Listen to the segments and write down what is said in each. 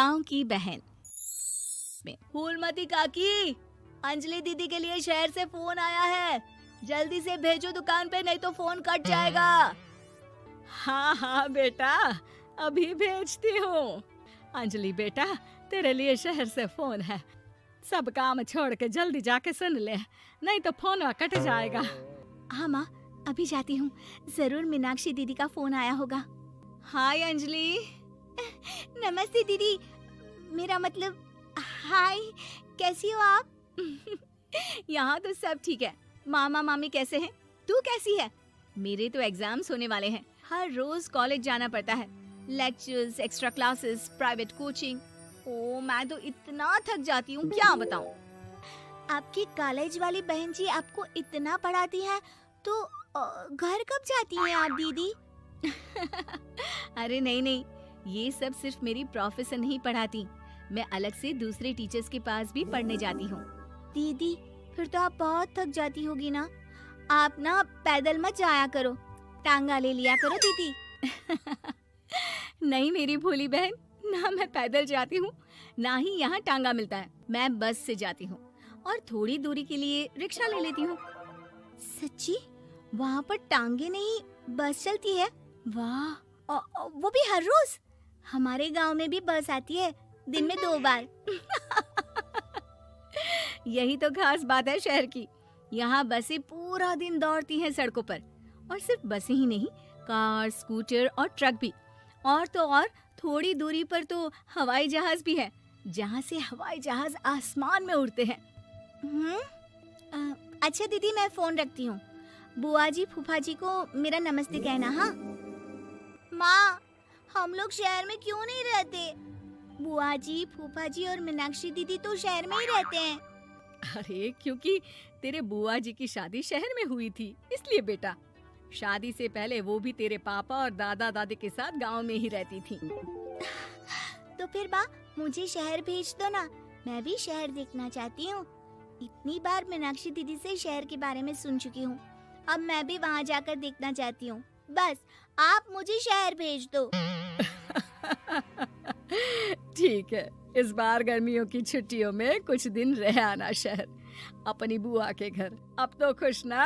गांव की बहन में। फूलमती काकी, अंजलि दीदी के लिए शहर से फोन आया है, जल्दी से भेजो दुकान पे, नहीं तो फोन कट जाएगा। हाँ हाँ बेटा, अभी भेजती हूँ। अंजलि बेटा, तेरे लिए शहर से फोन है, सब काम छोड़ के जल्दी जाके सुन ले, नहीं तो फोन कट जाएगा। हाँ माँ, अभी जाती हूँ, जरूर मीनाक्षी दीदी का फोन आया होगा। हाय अंजलि। नमस्ते दीदी, मेरा मतलब हाय, कैसी हो आप? यहाँ तो सब ठीक है। मामा मामी कैसे हैं? तू कैसी है? मेरे तो एग्जाम्स होने वाले हैं, हर रोज कॉलेज जाना पड़ता है, lectures, extra classes, private coaching. ओ मैं तो इतना थक जाती हूँ, क्या बताऊँ। आपकी कॉलेज वाली बहन जी आपको इतना पढ़ाती है, तो घर कब जाती हैं आप दीदी? अरे नहीं नहीं, ये सब सिर्फ मेरी प्रोफेसर नहीं पढ़ाती, मैं अलग से दूसरे टीचर्स के पास भी पढ़ने जाती हूँ। दीदी फिर तो आप बहुत थक जाती होगी ना, आप ना पैदल मत जाया करो, टांगा ले लिया करो दीदी। नहीं मेरी भोली बहन, ना मैं पैदल जाती हूँ, ना ही यहाँ टांगा मिलता है, मैं बस से जाती हूँ और थोड़ी दूरी के लिए रिक्शा ले लेती हूँ। सच्ची? वहाँ पर टांगे नहीं बस चलती है? वाह, वो भी हर रोज? हमारे गांव में भी बस आती है, दिन में 2 बार। यही तो खास बात है शहर की, यहाँ बसें पूरा दिन दौड़ती हैं सड़कों पर, और सिर्फ बसें ही नहीं, कार, स्कूटर और ट्रक भी, और तो और थोड़ी दूरी पर तो हवाई जहाज भी है, जहाँ से हवाई जहाज आसमान में उड़ते हैं। अच्छा दीदी, मैं फोन रखती हूँ, बुआ जी फूफा जी को मेरा नमस्ते कहना। हाँ माँ, हम लोग शहर में क्यों नहीं रहते? बुआ जी, फूफा जी और मीनाक्षी दीदी तो शहर में ही रहते हैं। अरे क्योंकि तेरे बुआ जी की शादी शहर में हुई थी, इसलिए बेटा। शादी से पहले वो भी तेरे पापा और दादा दादी के साथ गांव में ही रहती थी। तो फिर बा, मुझे शहर भेज दो ना, मैं भी शहर देखना चाहती हूँ। इतनी बार मीनाक्षी दीदी से शहर के बारे में सुन चुकी हूँ, अब मैं भी वहाँ जाकर देखना चाहती हूँ। बस आप मुझे शहर भेज दो। ठीक है, इस बार गर्मियों की छुट्टियों में कुछ दिन रह आना शहर, अपनी बुआ के घर। अब तो खुश ना?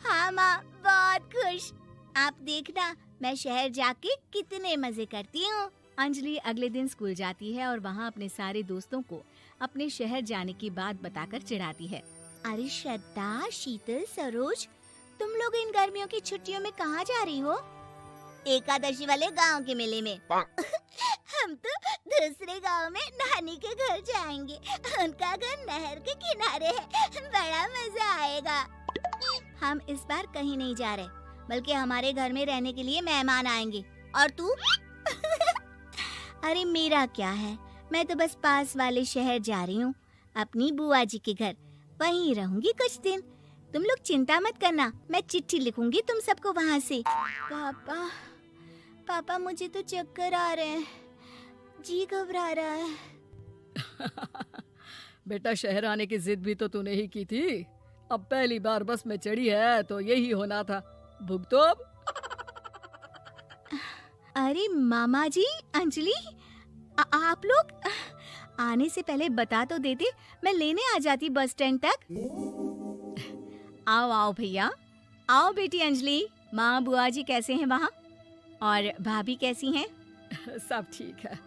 हाँ माँ, बहुत खुश। आप देखना मैं शहर जाके कितने मजे करती हूँ। अंजलि अगले दिन स्कूल जाती है और वहाँ अपने सारे दोस्तों को अपने शहर जाने की बात बताकर चिढ़ाती है। अरे श्रद्धा, शीतल, सरोज, तुम लोग इन गर्मियों की छुट्टियों में कहाँ जा रही हो? एकादशी वाले गांव के मेले में। हम तो दूसरे गांव में नानी के घर जाएंगे, उनका घर नहर के किनारे है, बड़ा मजा आएगा। हम इस बार कहीं नहीं जा रहे, बल्कि हमारे घर में रहने के लिए मेहमान आएंगे। और तू? अरे मेरा क्या है, मैं तो बस पास वाले शहर जा रही हूँ, अपनी बुआ जी के घर, वहीं रहूंगी कुछ दिन। तुम लोग चिंता मत करना, मैं चिट्ठी लिखूंगी तुम सबको वहाँ से। पापा मुझे तो चक्कर आ रहे हैं, जी घबरा रहा है। बेटा शहर आने की जिद भी तो तूने ही की थी, अब पहली बार बस में चढ़ी है तो यही होना था, भुगतो अब। अरे मामा जी, अंजलि, आप लोग आने से पहले बता तो देते, मैं लेने आ जाती बस स्टैंड तक। आओ आओ भैया, आओ बेटी अंजलि। माँ बुआ जी कैसे हैं वहाँ, और भाभी कैसी हैं? सब ठीक है,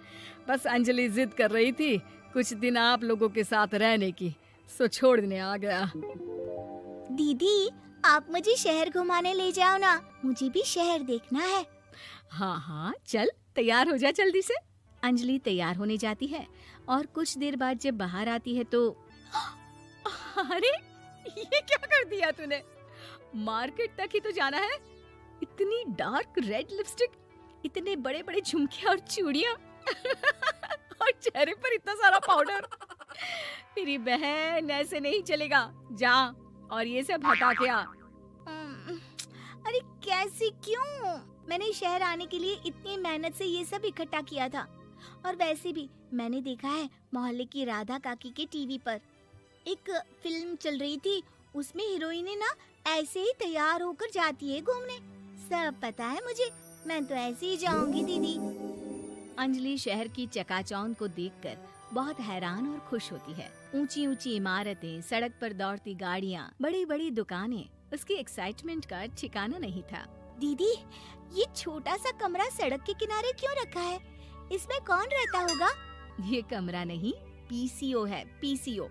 बस अंजलि जिद कर रही थी कुछ दिन आप लोगों के साथ रहने की, सो छोड़ने आ गया। दीदी आप मुझे शहर घुमाने ले जाओ ना, मुझे भी शहर देखना है। हाँ हाँ चल, तैयार हो जा जल्दी से। अंजलि तैयार होने जाती है और कुछ देर बाद जब बाहर आती है तो अरे ये क्या कर दिया तूने, मार्केट तक ही तो जाना है, इतनी डार्क रेड लिपस्टिक, इतने बड़े बड़े झुमके और चूड़ियां और चेहरे पर इतना सारा पाउडर। मेरी बहन ऐसे नहीं चलेगा, जा और ये सब हटा के आ। अरे कैसे, क्यों? मैंने शहर आने के लिए इतनी मेहनत से ये सब इकट्ठा किया था, और वैसे भी मैंने देखा है मोहल्ले की राधा काकी के टीवी पर एक फिल्म चल रही थी, उसमें हीरोइन ना ऐसे ही तैयार होकर जाती है घूमने। सब पता है मुझे, मैं तो ऐसे ही जाऊंगी दीदी। अंजलि शहर की चकाचौंध को देखकर बहुत हैरान और खुश होती है। ऊंची ऊंची इमारतें, सड़क पर दौड़ती गाड़ियाँ, बड़ी बड़ी दुकानें, उसकी एक्साइटमेंट का ठिकाना नहीं था। दीदी, ये छोटा सा कमरा सड़क के किनारे क्यों रखा है? इसमें कौन रहता होगा? ये कमरा नहीं, पीसीओ है, पीसीओ।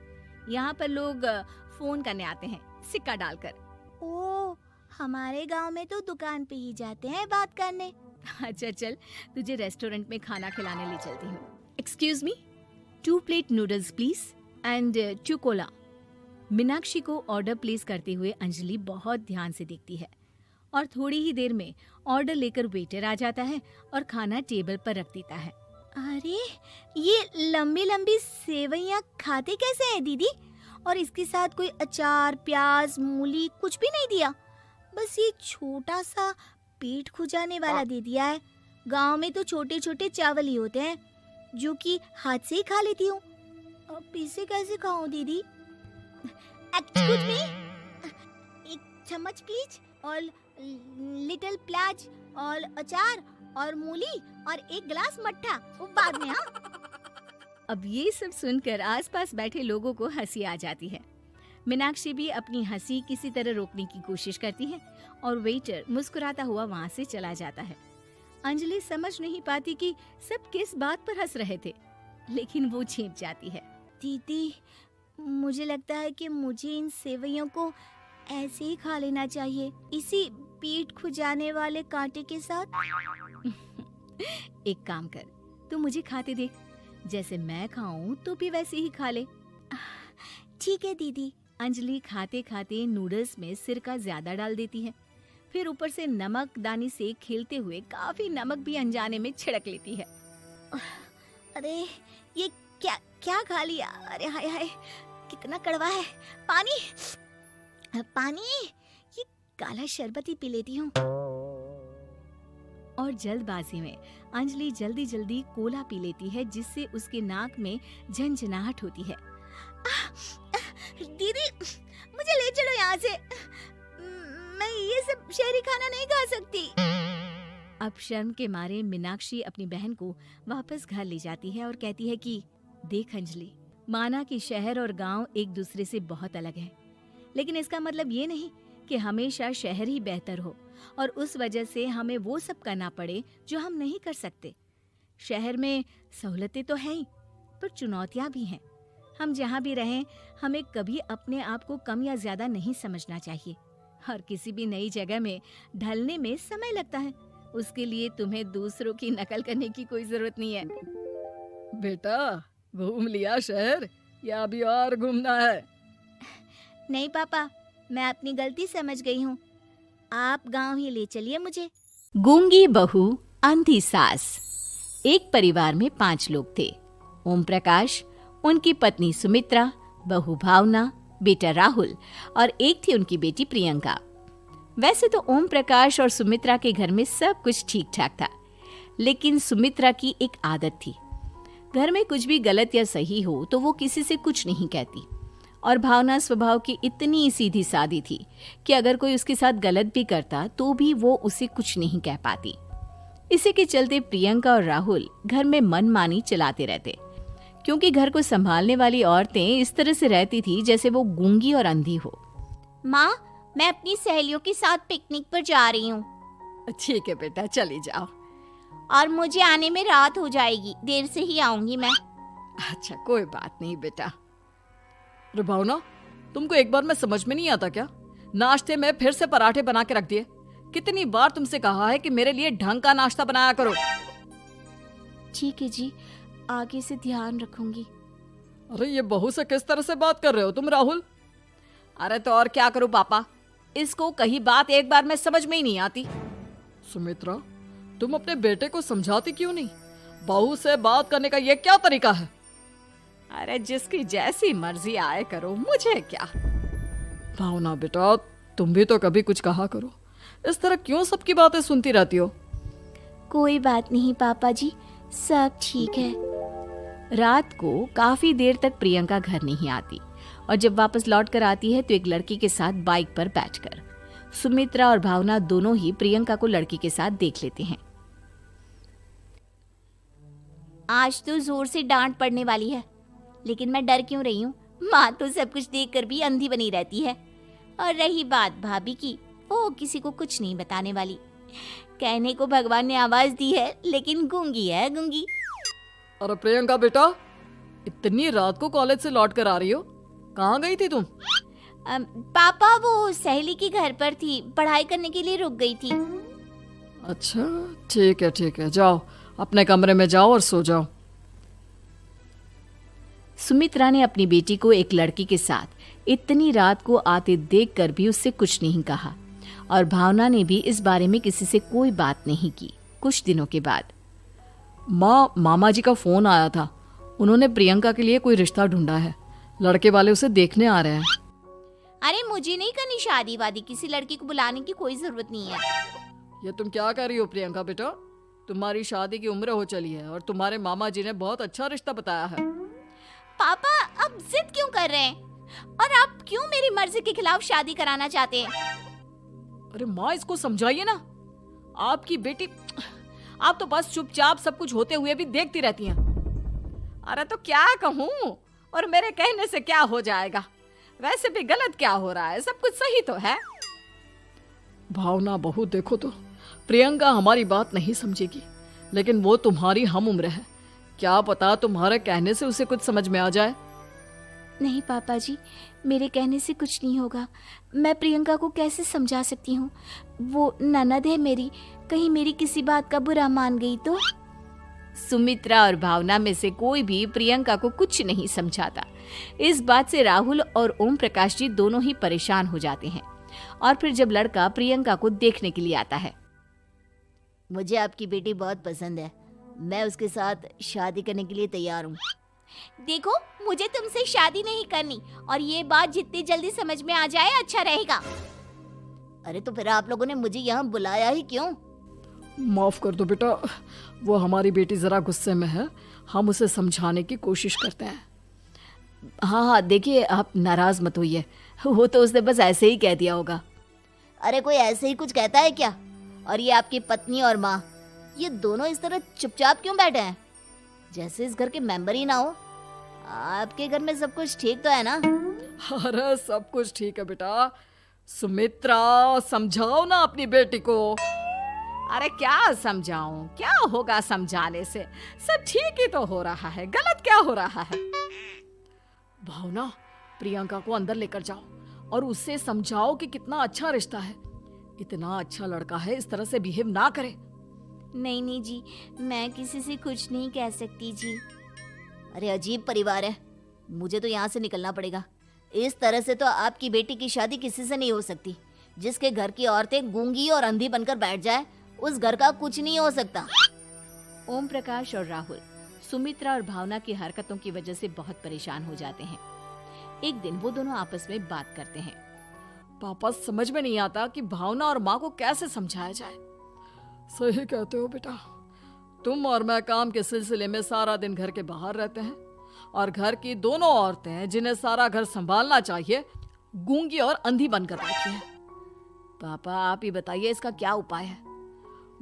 यहाँ पर लोग फोन करने आते हैं, सिक्का डालकर। ओ, हमारे गांव में तो दुकान पे ही जाते हैं बात करने। अच्छा चल, तुझे रेस्टोरेंट में खाना खिलाने ले चलती हूँ। Excuse me, 2 plate noodles please and 2 Cola. Meenakshi को ऑर्डर प्लेस करते हुए अंजलि बहुत ध्यान से देखती है और थोड़ी ही देर में ऑर्डर लेकर वेटर आ जाता है और खाना टेबल पर रख देता है। अरे, ये लंबी लंबी सेवइयाँ खाते कैसे हैं दीदी? और इसके साथ कोई अचार, प्याज, मूली कुछ भी नहीं दिया, बस ये छोटा सा पेट खुजाने वाला दे दिया है। गांव में तो छोटे छोटे चावल ही होते हैं जो कि हाथ से ही खा लेती हूँ। अब इसे कैसे खाऊं दीदी? एक्सक्यूज मी, एक चम्मच प्लीज, और लिटिल प्याज और अचार और मूली और एक गिलास मट्ठा, वो बाद में। हाँ। अब ये सब सुनकर आसपास बैठे लोगों को हंसी आ जाती है। मीनाक्षी भी अपनी हंसी किसी तरह रोकने की कोशिश करती है और वेटर मुस्कुराता हुआ वहाँ से चला जाता है। अंजलि समझ नहीं पाती कि सब किस बात पर हंस रहे थे, लेकिन वो छिप जाती है। दीदी, मुझे लगता है कि मुझे इन सेवइयों को ऐसे ही खा लेना चाहिए, इसी पेट खुजाने वाले कांटे के साथ। एक काम कर, तू मुझे खाते देख, जैसे मैं खाऊं तो भी वैसे ही खा ले। ठीक है दीदी। अंजलि खाते खाते नूडल्स में सिरका ज्यादा डाल देती है, फिर ऊपर से नमक दानी से खेलते हुए काफी नमक भी अनजाने में छिड़क लेती है। अरे, ये क्या क्या खा लिया? अरे हाय हाय, कितना कड़वा है। पानी पानी, ये काला शरबत ही पी लेती हूँ। और जल्दबाजी में अंजलि जल्दी जल्दी कोला पी लेती है, जिससे उसके नाक में झंझनाहट होती है। दीदी, मुझे ले चलो यहाँ से, मैं ये सब शहरी खाना नहीं खा सकती। अब शर्म के मारे मीनाक्षी अपनी बहन को वापस घर ले जाती है और कहती है कि देख अंजलि, माना कि शहर और गांव एक दूसरे से बहुत अलग है, लेकिन इसका मतलब ये नहीं कि हमेशा शहर ही बेहतर हो और उस वजह से हमें वो सब करना पड़े जो हम नहीं कर सकते। शहर में सहूलतें तो हैं ही, पर चुनौतियां भी हैं। हम जहाँ भी रहें, हमें कभी अपने आप को कम या ज्यादा नहीं समझना चाहिए। और किसी भी नई जगह में ढलने में समय लगता है, उसके लिए तुम्हें दूसरों की नकल करने की कोई जरूरत नहीं है। बेटा, घूम लिया शहर या अभी और घूमना है? नहीं पापा, मैं अपनी गलती समझ गई हूँ, आप गांव ही ले चलिए मुझे। गूंगी बहू, अंधी सास। एक परिवार में 5 लोग थे। ओम प्रकाश, उनकी पत्नी सुमित्रा, बहू भावना, बेटा राहुल और एक थी उनकी बेटी प्रियंका। वैसे तो ओम प्रकाश और सुमित्रा के घर में सब कुछ ठीक ठाक था, लेकिन सुमित्रा की एक आदत थी, घर में कुछ भी गलत या सही हो तो वो किसी से कुछ नहीं कहती। और भावना स्वभाव की इतनी सीधी सादी थी कि अगर कोई उसके साथ गलत भी करता तो भी वो उसे कुछ नहीं कह पाती। इसी के चलते प्रियंका और राहुल घर में मनमानी चलाते रहते, क्योंकि घर को संभालने वाली औरतें इस तरह से रहती थी जैसे वो गूंगी और अंधी हो। माँ, मैं अपनी सहेलियों के साथ पिकनिक पर जा रही हूँ। ठीक है बेटा, चली जाओ। और मुझे आने में रात हो जाएगी, देर से ही आऊंगी मैं। अच्छा, कोई बात नहीं बेटा। अरे भावना, तुमको एक बार में समझ में नहीं आता क्या? नाश्ते में फिर से पराठे बना के रख दिए। कितनी बार तुमसे कहा है कि मेरे लिए ढंग का नाश्ता बनाया करो। ठीक है जी, आगे से ध्यान रखूंगी। अरे ये बहू से किस तरह से बात कर रहे हो तुम राहुल? अरे तो और क्या करूं पापा, इसको कही बात एक बार में समझ में ही नहीं आती। सुमित्रा, तुम अपने बेटे को समझाती क्यों नहीं? बहू से बात करने का ये क्या तरीका है? अरे जिसकी जैसी मर्जी आए करो, मुझे क्या। भावना बेटा, तुम भी तो कभी कुछ कहा करो, इस तरह क्यों सबकी बातें सुनती रहती हो? कोई बात नहीं पापा जी, सब ठीक है। रात को काफी देर तक प्रियंका घर नहीं आती और जब वापस लौट कर आती है तो एक लड़की के साथ बाइक पर बैठकर। सुमित्रा और भावना दोनों ही प्रियंका को लड़की के साथ देख लेते हैं। आज तो जोर से डांट पड़ने वाली है, लेकिन मैं डर क्यों रही हूँ? माँ तो सब कुछ देखकर भी अंधी बनी रहती है। और रही बात भाभी की, वो किसी को कुछ नहीं बताने वाली। कहने को भगवान ने आवाज दी है, लेकिन गूंगी है गूंगी। अरे प्रियंका बेटा, इतनी रात को कॉलेज से लौट कर आ रही हो? कहाँ गई थी तुम? पापा वो सहेली के घर पर थी, पढ़ाई करने के लिए रुक गई थी। अच्छा ठीक है, जाओ अपने कमरे में जाओ और सो जाओ। सुमित्रा ने अपनी बेटी को एक लड़की के साथ इतनी रात को आते देखकर भी उससे कुछ नहीं कहा, और भावना ने भी इस बारे में किसी से कोई बात नहीं की। कुछ दिनों के बाद मामा जी का फोन आया था। उन्होंने प्रियंका के लिए कोई रिश्ता ढूंढा है। लड़के वाले उसे देखने आ रहे हैं। अरे मुझे नहीं करनी शादी वादी, किसी लड़की को बुलाने की कोई जरूरत नहीं है। ये तुम क्या कर रही हो प्रियंका बेटा? तुम्हारी शादी की उम्र हो चली है और तुम्हारे मामा जी ने बहुत अच्छा रिश्ता बताया है। पापा अब जिद क्यों कर रहे हैं? और आप क्यों मेरी मर्जी के खिलाफ शादी कराना चाहते हैं? अरे माँ, इसको समझाइए ना। आपकी बेटी, आप तो बस चुपचाप सब कुछ होते हुए भी देखती रहती हैं। अरे तो क्या कहूँ, और मेरे कहने से क्या हो जाएगा? वैसे भी गलत क्या हो रहा है? सब कुछ सही तो है। भावना बहू, देखो तो प्रियंका हमारी बात नहीं समझेगी, लेकिन वो तुम्हारी हम उम्र है। क्या पता तुम्हारे कहने से उसे कुछ समझ में आ जाए। नहीं पापा जी, मेरे कहने से कुछ नहीं होगा। मैं प्रियंका को कैसे समझा सकती हूँ? वो ननद है मेरी, कहीं मेरी किसी बात का बुरा मान गई तो? सुमित्रा और भावना में से कोई भी प्रियंका को कुछ नहीं समझाता। इस बात से राहुल और ओम प्रकाश जी दोनों ही परेशान हो जाते हैं। और फिर जब लड़का प्रियंका को देखने के लिए आता है, मुझे आपकी बेटी बहुत पसंद है, मैं उसके साथ शादी करने के लिए तैयार हूँ। देखो, मुझे तुमसे शादी नहीं करनी, और ये बात जितनी जल्दी समझ में आ जाए अच्छा रहेगा। अरे तो फिर आप लोगों ने मुझे यहाँ बुलाया ही क्यों? माफ कर दो बेटा, वो हमारी बेटी जरा गुस्से में है। हम उसे समझाने की कोशिश करते हैं। हाँ देखिए, आप नाराज मत होइए, वो तो उसने बस ऐसे ही कह दिया होगा। अरे कोई ऐसे ही कुछ कहता है क्या? और ये आपकी पत्नी और माँ, ये दोनों इस तरह चुपचाप क्यों बैठे हैं, जैसे इस घर के मेंबर ही ना हो? आपके घर में सब कुछ ठीक तो है ना? अरे सब कुछ ठीक है बेटा। सुमित्रा, समझाओ ना अपनी बेटी को। अरे क्या समझाऊं, क्या होगा समझाने से? सब ठीक ही तो हो रहा है, गलत क्या हो रहा है? भावना, प्रियंका को अंदर लेकर जाओ और उससे समझाओ कि कितना अच्छा रिश्ता है। इतना अच्छा लड़का है, इस तरह से बिहेव ना करे। नहीं जी, मैं किसी से कुछ नहीं कह सकती जी। अरे अजीब परिवार है, मुझे तो यहाँ से निकलना पड़ेगा। इस तरह से तो आपकी बेटी की शादी किसी से नहीं हो सकती। जिसके घर की औरतें गूंगी और अंधी बनकर बैठ जाए, उस घर का कुछ नहीं हो सकता। ओम प्रकाश और राहुल सुमित्रा और भावना की हरकतों की वजह से बहुत परेशान हो जाते हैं। एक दिन वो दोनों आपस में बात करते हैं। पापा, समझ में नहीं आता कि भावना और माँ को कैसे समझाया जाए। सही कहते हो बेटा, तुम और मैं काम के सिलसिले में सारा दिन घर के बाहर रहते हैं, और घर की दोनों औरतें जिन्हें सारा घर संभालना चाहिए, गूंगी और अंधी बनकर बैठी हैं। पापा, आप ही बताइए इसका क्या उपाय है?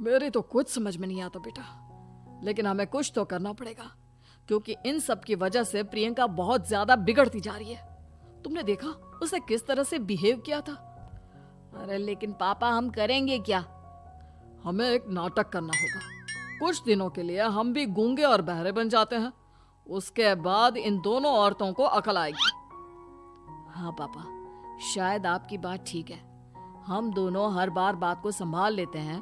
मेरी तो कुछ समझ में नहीं आता बेटा, लेकिन हमें कुछ तो करना पड़ेगा, क्योंकि इन सब की वजह से प्रियंका बहुत ज्यादा बिगड़ती जा रही है। तुमने देखा उसे किस तरह से बिहेव किया था। अरे लेकिन पापा, हम करेंगे क्या? हमें एक नाटक करना होगा। कुछ दिनों के लिए हम भी गूंगे और बहरे बन जाते हैं, उसके बाद इन दोनों औरतों को अकल आएगी। हाँ पापा, शायद आपकी बात ठीक है। हम दोनों हर बार बात को संभाल लेते हैं,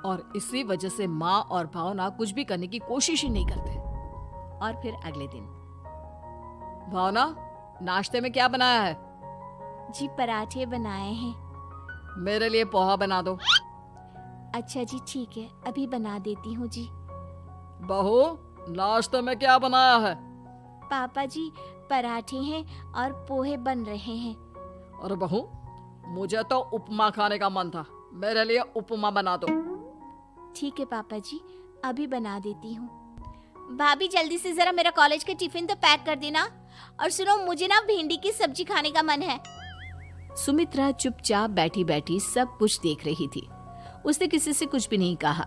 और इसी वजह से माँ और भावना कुछ भी करने की कोशिश ही नहीं करते। और फिर अगले दिन, भावना, नाश्ते में क्या बनाया है? जी पराठे बनाए हैं। मेरे लिए पोहा बना दो। अच्छा जी ठीक है, अभी बना देती हूँ जी। बहू, नाश्ते में क्या बनाया है? पापा जी, पराठे हैं और पोहे बन रहे हैं। अरे बहू, मुझे तो उपमा खाने का मन था, मेरे लिए उपमा बना दो। ठीक है पापा जी, अभी बना देती हूँ। भाभी, जल्दी से जरा मेरा कॉलेज का टिफिन तो पैक कर देना। और सुनो, मुझे ना भिंडी की सब्जी खाने का मन है। सुमित्रा चुपचाप बैठी बैठी सब कुछ देख रही थी। उसने किसी से कुछ भी नहीं कहा,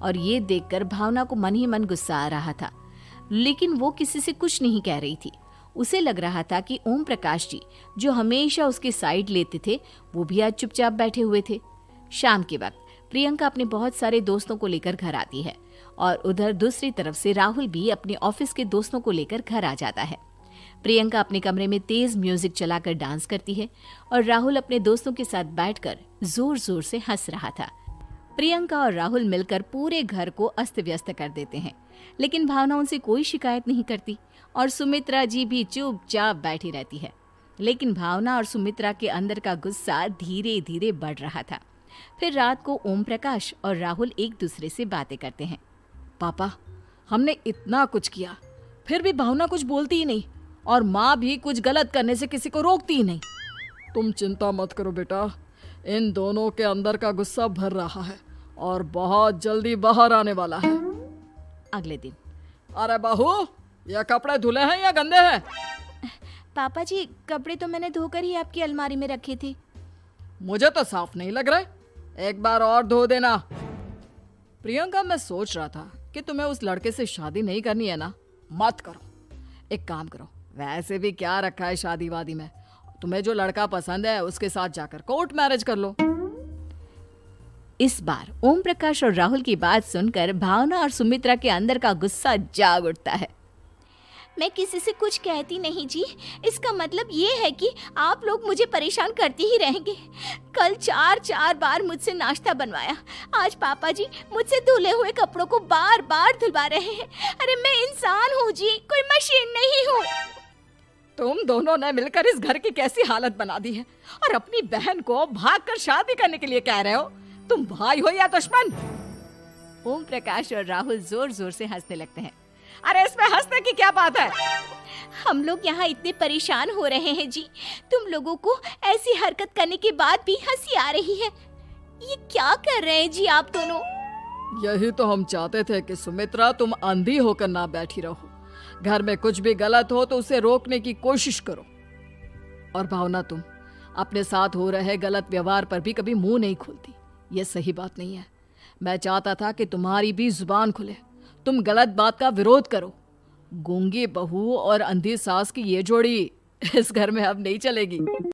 और ये देखकर भावना को मन ही मन गुस्सा आ रहा था। लेकिन वो किसी से कुछ नहीं कह रही थी। उसे लग रहा था कि ओम प्रकाश जी, जो हमेशा उसकी साइड लेते थे, वो भी आज चुपचाप बैठे हुए थे। शाम के वक्त प्रियंका अपने बहुत सारे दोस्तों को लेकर घर आती है और उधर दूसरी तरफ से राहुल भी अपने ऑफिस के दोस्तों को लेकर घर आ जाता है। प्रियंका अपने कमरे में तेज म्यूजिक चलाकर डांस करती है और राहुल अपने दोस्तों के साथ बैठकर जोर जोर से हंस रहा था। प्रियंका और राहुल मिलकर पूरे घर को अस्त व्यस्त कर देते हैं, लेकिन भावना उनसे कोई शिकायत नहीं करती और सुमित्रा जी भी चुपचाप बैठी रहती है। लेकिन भावना और सुमित्रा के अंदर का गुस्सा धीरे धीरे बढ़ रहा था। फिर रात को ओम प्रकाश और राहुल एक दूसरे से बातें करते हैं। पापा, हमने इतना कुछ किया, फिर भी भावना कुछ बोलती ही नहीं और माँ भी कुछ गलत करने से किसी को रोकती ही नहीं। तुम चिंता मत करो बेटा, इन दोनों के अंदर का गुस्सा भर रहा है और बहुत जल्दी बाहर आने वाला है। अगले दिन, अरे बहू, ये कपड़े धुले हैं या गंदे हैं? पापा जी, कपड़े तो मैंने धोकर ही आपकी अलमारी में रखे थे। मुझे तो साफ नहीं लग रहे, एक बार और धो देना। प्रियंका, मैं सोच रहा था कि तुम्हें उस लड़के से शादी नहीं करनी है ना, मत करो। एक काम करो, वैसे भी क्या रखा है शादी वादी में, तुम्हें जो लड़का पसंद है उसके साथ जाकर कोर्ट मैरिज कर लो। इस बार ओम प्रकाश और राहुल की बात सुनकर भावना और सुमित्रा के अंदर का गुस्सा जाग उठता है। मैं किसी से कुछ कहती नहीं जी, इसका मतलब ये है कि आप लोग मुझे परेशान करते ही रहेंगे। कल 4 बार मुझसे नाश्ता बनवाया, आज पापा जी मुझसे धुले हुए कपड़ों को बार बार धुलवा रहे हैं। अरे मैं इंसान हूँ जी, कोई मशीन नहीं हूँ। तुम दोनों ने मिलकर इस घर की कैसी हालत बना दी है और अपनी बहन को भागकर शादी करने के लिए कह रहे हो। तुम भाई हो या दुश्मन? ओम प्रकाश और राहुल जोर जोर से हंसने लगते हैं। अरे इसमें हंसने की क्या बात है? हम लोग यहाँ इतने परेशान हो रहे हैं जी, तुम लोगों को ऐसी हरकत करने के बाद भी हंसी आ रही है। ये क्या कर रहे हैं जी आप दोनों? यही तो हम चाहते थे कि सुमित्रा, तुम अंधी होकर ना बैठी रहो। घर में कुछ भी गलत हो तो उसे रोकने की कोशिश करो। और भावना, तुम अपने साथ हो रहे गलत व्यवहार पर भी कभी मुंह नहीं खोलती। ये सही बात नहीं है। मैं चाहता था कि तुम्हारी भी जुबान खुले, तुम गलत बात का विरोध करो। गूंगी बहू और अंधी सास की ये जोड़ी इस घर में अब नहीं चलेगी।